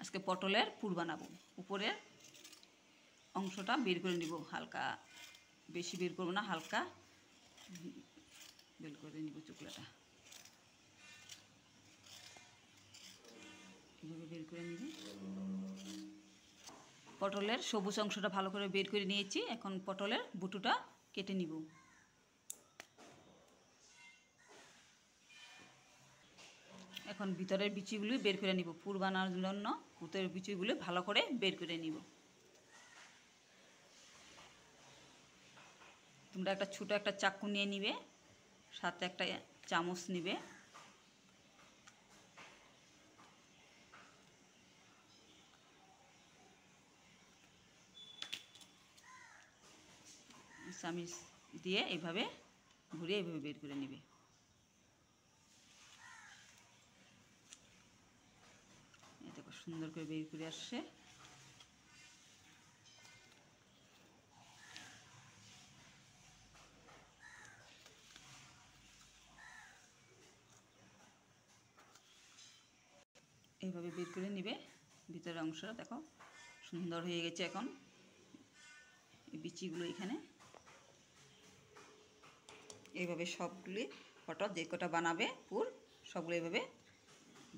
আজকে পটলের পুর বানাবো। উপরের অংশটা বের করে নিব, হালকা, বেশি বের করবো না, হালকা বের করে নিব। চুকলাটা এভাবে বের করে নিব। পটলের সবুজ অংশটা ভালো করে বের করে নিয়েছি। এখন পটলের বুটুটা কেটে নিব। এখন ভিতরের বিচিগুলি বের করে নিব। পুর বানানোর জন্য ভিতরের বিচিগুলি ভালো করে বের করে নিব। তোমরা একটা ছোটো একটা চাকু নিয়ে নিবে, সাথে একটা চামচ নিবে। চামচ দিয়ে এইভাবে ঘুরিয়ে এইভাবে বের করে নিবে। দেখো সুন্দর করে বের করে আসছে। এইভাবে বের করে নিবে। ভিতরের অংশটা দেখো সুন্দর হয়ে গেছে। এখন এই বিচিগুলো এখানে এইভাবে সবগুলি পটল যে কটা বানাবে পুর, সবগুলো এইভাবে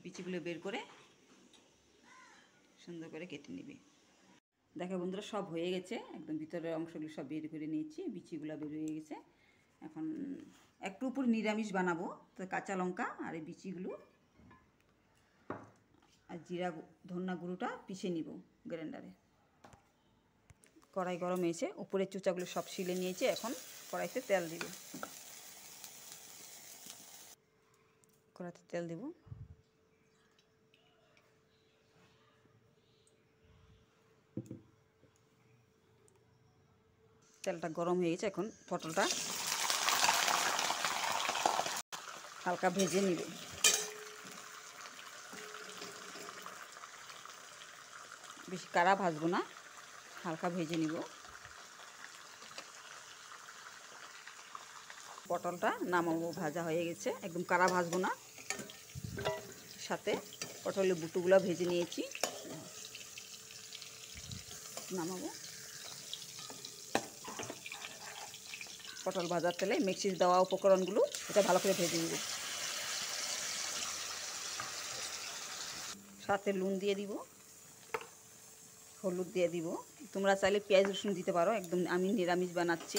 বিচিগুলো বের করে সুন্দর করে কেটে নিবে। দেখো বন্ধুরা, সব হয়ে গেছে। একদম ভিতরের অংশগুলো সব বের করে নিয়েছি, বিচিগুলো বের হয়ে গেছে। এখন একটু উপর নিরামিষ বানাবো, তো কাঁচা লঙ্কা আর এই বিচিগুলো আর জিরা ধনিয়া গুঁড়োটা পিষে নিব গ্রাইন্ডারে। কড়াই গরম হয়েছে, উপরের চুচাগুলো সব শিলে নিয়েছে। এখন কড়াইতে তেল দিব। কড়াইতে তেল দিব। তেলটা গরম হয়ে গেছে। এখন পটলটা হালকা ভেজে নিবে। বেশি কাড়া ভাজবো না, হালকা ভেজে নিব। পটলটা নামাবো, ভাজা হয়ে গেছে। একদম কাড়া ভাজবো না। সাথে পটলের বুটুগুলো ভেজে নিয়েছি, নামাবো। পটল ভাজার তেলে মিক্সির দেওয়া উপকরণগুলো এটা ভালো করে ভেজে নিব। সাথে নুন দিয়ে দিব, হলুদ দিয়ে দিব। তোমরা চাইলে পেঁয়াজ রসুন দিতে পারো, একদম আমি নিরামিষ বানাচ্ছি।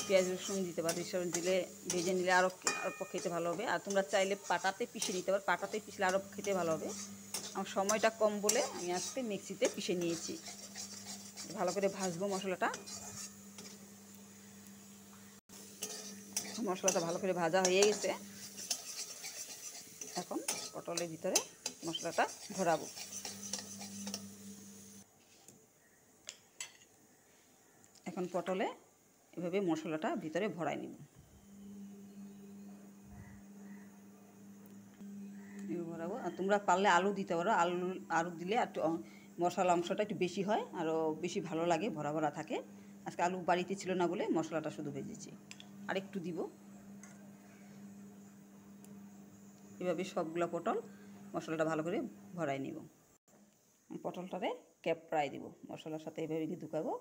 পেঁয়াজ রসুন দিতে পারো, এসব দিলে ভেজে নিলে আরও খেতে ভালো হবে। আর তোমরা চাইলে পাটাতে পিষে নিতে পারো, পাটাতে পিষলে আরও খেতে ভালো হবে। আমার সময়টা কম বলে আমি আজকে মিক্সিতে পিষে নিয়েছি। ভালো করে ভাজবো মশলাটা। মশলাটা ভালো করে ভাজা হয়ে গেছে। এখন পটলের ভিতরে মশলাটা ভরাবো। এখন পটলে এভাবে মশলাটা ভিতরে ভরাই নিব। ভরাবো। আর তোমরা পারলে আলু দিতে পারো, আলু দিলে একটু মশলা অংশটা একটু বেশি হয়, আরও বেশি ভালো লাগে, ভরা ভরা থাকে। আজকে আলু বাড়িতে ছিল না বলে মশলাটা শুধু ভেজেছি। আর একটু দিব। এভাবে সবগুলো পটল মশলাটা ভালো করে ভরাই নিব। পটলটারে ক্যাপ প্রায় দিব, মশলার সাথে এভাবে ঢুকাবো।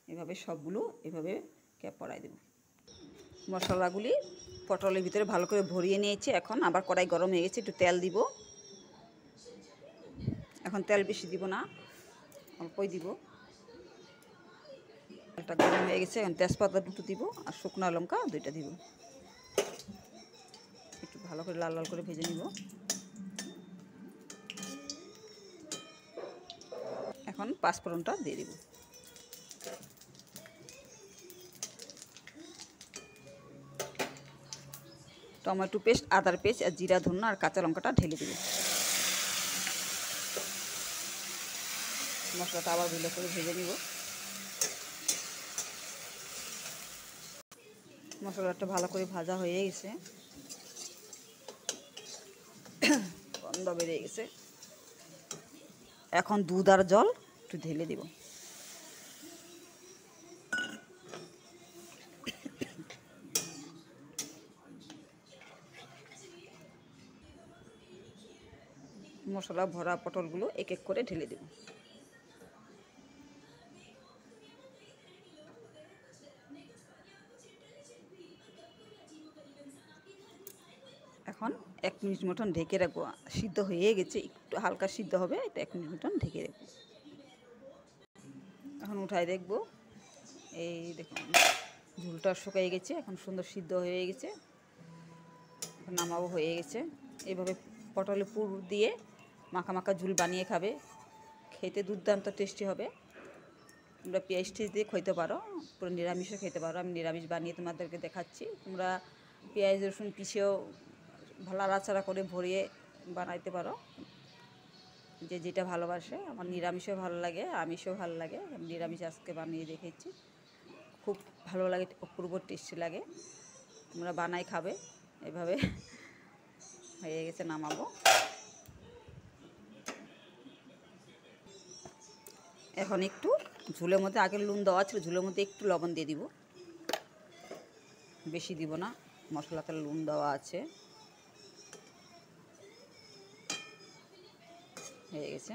এভাবে সবগুলো এভাবে ক্যাপ পরাই দেব। মশলাগুলি পটলের ভিতরে ভালো করে ভরিয়ে নিয়েছি। এখন আবার কড়াই গরম হয়ে গেছে, একটু তেল দিব। এখন তেল বেশি দিব না, অল্পই দিব। তেলটা গরম হয়ে গেছে। এখন তেজপাতা দুটো দিব আর শুকনো লঙ্কা দুইটা দিব। একটু ভালো করে লাল লাল করে ভেজে নিব। এখন পাঁচফোড়নটা দিয়ে দিব। টমেটো পেস্ট, আদার পেস্ট আর জিরা ধনিয়া আর কাঁচা লঙ্কাটা ঢেলে দেবে। মশলাটা আবার ভালো করে ভেজে নিব। মশলাটা ভালো করে ভাজা হয়ে গেছে, গন্ধ বেরিয়ে গেছে। এখন দুধ আর জল একটু ঢেলে দেব। মশলা ভরা পটলগুলো এক এক করে ঢেলে দেব। এখন 1 মিনিট মতন ঢেকে রাখবো। সিদ্ধ হয়ে গেছে, একটু হালকা সিদ্ধ হবে, এটা 1 মিনিট মতন ঢেকে রাখবো। এখন উঠাই দেখবো, এই দেখুন ঝোলটা শুকিয়ে গেছে, এখন সুন্দর সিদ্ধ হয়ে গেছে। নামাবো, হয়ে গেছে। এইভাবে পটলের পুর দিয়ে মাখা মাখা ঝোল বানিয়ে খাবে, খেতে দুর্দান্ত টেস্টি হবে। তোমরা পেঁয়াজ টেস্ট দিয়ে খেতে পারো, পুরো নিরামিষও খেতে পারো। আমি নিরামিষ বানিয়ে তোমাদেরকে দেখাচ্ছি। তোমরা পেঁয়াজ রসুন পিষেও ভালো নাড়াচাড়া করে ভরিয়ে বানাইতে পারো, যে যেটা ভালোবাসে। আমার নিরামিষও ভালো লাগে, আমিষও ভালো লাগে। আমি নিরামিষ আজকে বানিয়ে দেখেছি, খুব ভালো লাগে, অপূর্ব টেস্টি লাগে। তোমরা বানাই খাবে এভাবে। হয়ে গেছে, নামাবো। এখন একটু ঝোলের মধ্যে, আগে নুন দেওয়া ছিল, ঝোলের মধ্যে একটু লবণ দিয়ে দিব, বেশি দিব না, মশলাতে নুন দেওয়া আছে। হয়ে গেছে।